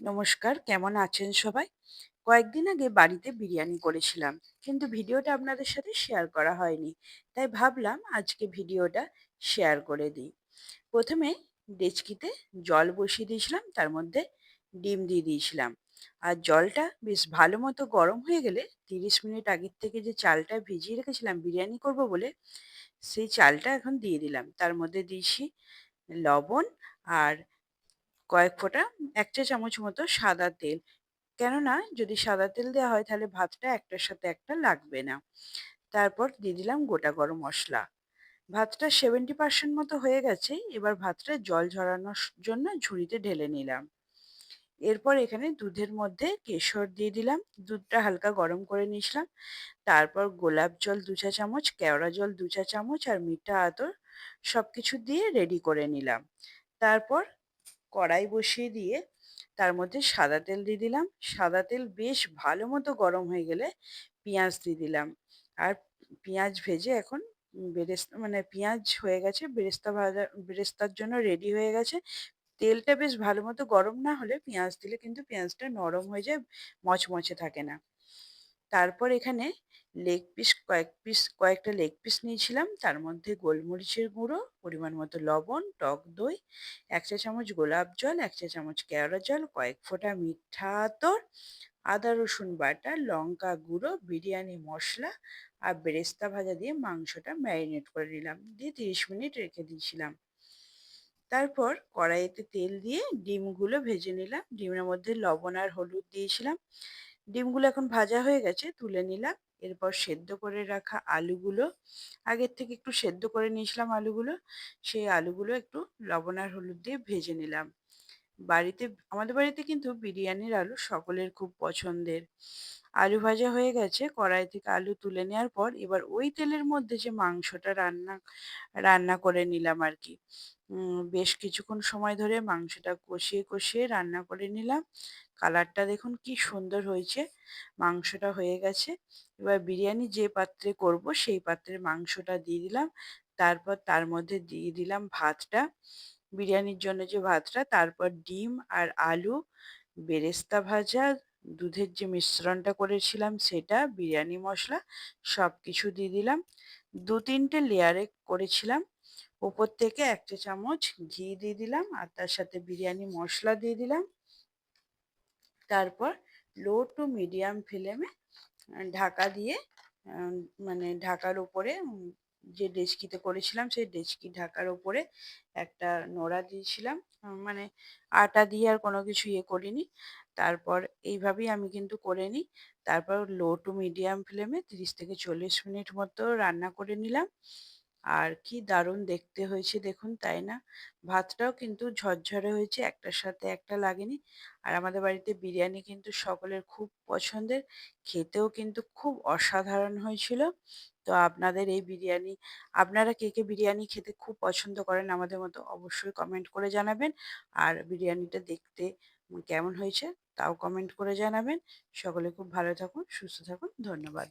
নমস্কার, কেমন আছেন সবাই? কয়েকদিন আগে বাড়িতে বিরিয়ানি করেছিলাম। কিন্তু ভিডিওটা আপনাদের সাথে শেয়ার করা হয়নি। তাই ভাবলাম আজকে ভিডিওটা শেয়ার করে দিই। ১ম এ ডেচকিতে জল বসিয়ে দিয়েছিলাম, তার মধ্যে ডিম দিয়ে দিয়েছিলাম। আর জলটা বেশ ভালো মতো গরম হয়ে গেলে ৩০ মিনিট আগের থেকে যে চালটা ভিজিয়ে রেখেছিলাম বিরিয়ানি করব বলে, সেই চালটা এখন দিয়ে দিলাম। তার মধ্যে দিয়েছি লবণ আর কয়েক ফোঁটা ১ চা চামচ মতো সাদা তেল। কেননা যদি সাদা তেল দেওয়া হয় তাহলে ভাতটা একটার সাথে একটা লাগবে না। তারপর দিয়ে দিলাম গোটা গরম মসলা। ভাতটা 70% মতো হয়ে গেছে। এবার ভাতটা জল ঝরানোর জন্য ঝুড়িতে ঢেলে নিলাম। এরপর এখানে দুধের মধ্যে কেশর দিয়ে দিলাম। দুধটা হালকা গরম করে নিয়েছিলাম। তারপর গোলাপ জল ২ চা চামচ, কেওড়া জল ২ চা চামচ আর মিঠা আতর সবকিছু দিয়ে রেডি করে নিলাম। তারপর কড়াই বসিয়ে দিয়ে তার মধ্যে সাদা তেল দিয়ে দিলাম। সাদা তেল বেশ ভালো মতো গরম হয়ে গেলে পেঁয়াজ দিয়ে দিলাম। আর পেঁয়াজ ভেজে এখন মানে পেঁয়াজ হয়ে গেছে, বেরেস্তার জন্য রেডি হয়ে গেছে। তেলটা বেশ ভালো মতো গরম না হলে পেঁয়াজ দিলে কিন্তু পেঁয়াজটা নরম হয়ে যায়, মচমচে থাকে না। তারপর এখানে কয়েকটা লেগ পিস নিয়েছিলাম। তার মধ্যে গোলমরিচের গুঁড়ো, পরিমাণ মতো লবণ, টক দই, ১ চা চামচ গোলাপ জল, ১ চা চামচ কেওড়া জল, কয়েক ফোঁটা মিঠা আতর, আদা রসুন বাটা, লঙ্কা গুঁড়ো, বিরিয়ানি মসলা আর বেরেস্তা ভাজা দিয়ে মাংসটা ম্যারিনেট করে নিলাম। দিয়ে ৩০ মিনিট রেখে দিয়েছিলাম। তারপর কড়াইতে তেল দিয়ে ডিমগুলো ভেজে নিলাম। ডিমের মধ্যে লবণ আর হলুদ দিয়েছিলাম। ডিমগুলো এখন ভাজা হয়ে গেছে, তুলে নিলাম। এরপর সেদ্ধ করে রাখা আলুগুলো, আগের থেকে একটু সেদ্ধ করে নিয়েছিলাম আলুগুলো। সেই আলুগুলো একটু লবণ আর হলুদ দিয়ে ভেজে নিলাম। বাড়িতে আমাদের বাড়িতে কিন্তু বিরিয়ানির আলু সকলের খুব পছন্দের। আলু ভাজা হয়ে গেছে, কড়াই থেকে আলু তুলে নেওয়ার পর এবার ওই তেলের মধ্যে যে মাংসটা রান্না রান্না করে নিলাম আরকি। বেশ কিছুক্ষণ সময় ধরে মাংসটা কষিয়ে রান্না করে নিলাম। কালারটা দেখুন কি সুন্দর হয়েছে। মাংসটা হয়ে গেছে। এবার বিরিয়ানি যে পাত্রে করব সেই পাত্রে মাংসটা দিয়ে দিলাম। তারপর তার মধ্যে দিয়ে দিলাম ভাতটা, বিরিয়ানির জন্য যে ভাতটা, তারপর ডিম আর আলু, বেরেস্তা ভাজা, দুধের যে মিশ্রণটা করেছিলাম সেটা, বিরিয়ানি মসলা সবকিছু দিয়ে দিলাম। ২-৩ টে লেয়ারে করেছিলাম। ওপর থেকে ১ চা চামচ ঘি দিয়ে দিলাম আর তার সাথে বিরিয়ানি মসলা দিয়ে দিলাম। তারপর লো টু মিডিয়াম ফ্লেমে ঢাকা দিয়ে আ মানে ঢাকার উপরে যে ডেচকিতে করেছিলাম সেই ডেচকি ঢাকার উপরে একটা নোড়া দিয়েছিলাম। মানে আটা দিয়ে আর কোনো কিছু ইয়ে করিনি। তারপর এইভাবেই আমি কিন্তু করে নিই। তারপর লো টু মিডিয়াম ফ্লেমে ৩০ থেকে ৪০ মিনিট মতো রান্না করে নিলাম। আর কি দারুণ দেখতে হয়েছে দেখুন, তাই না? ভাতটাও কিন্তু ঝরঝরে হয়েছে, একটার সাথে একটা লাগেনি। আর আমাদের বাড়িতে বিরিয়ানি কিন্তু সকলের খুব পছন্দের। খেতেও কিন্তু খুব অসাধারণ হয়েছিল। তো আপনাদের এই বিরিয়ানি আপনারা কে বিরিয়ানি খেতে খুব পছন্দ করেন আমাদের মতো অবশ্যই কমেন্ট করে জানাবেন। আর বিরিয়ানিটা দেখতে কেমন হয়েছে তাও কমেন্ট করে জানাবেন। সকলে খুব ভালো থাকুন, সুস্থ থাকুন। ধন্যবাদ।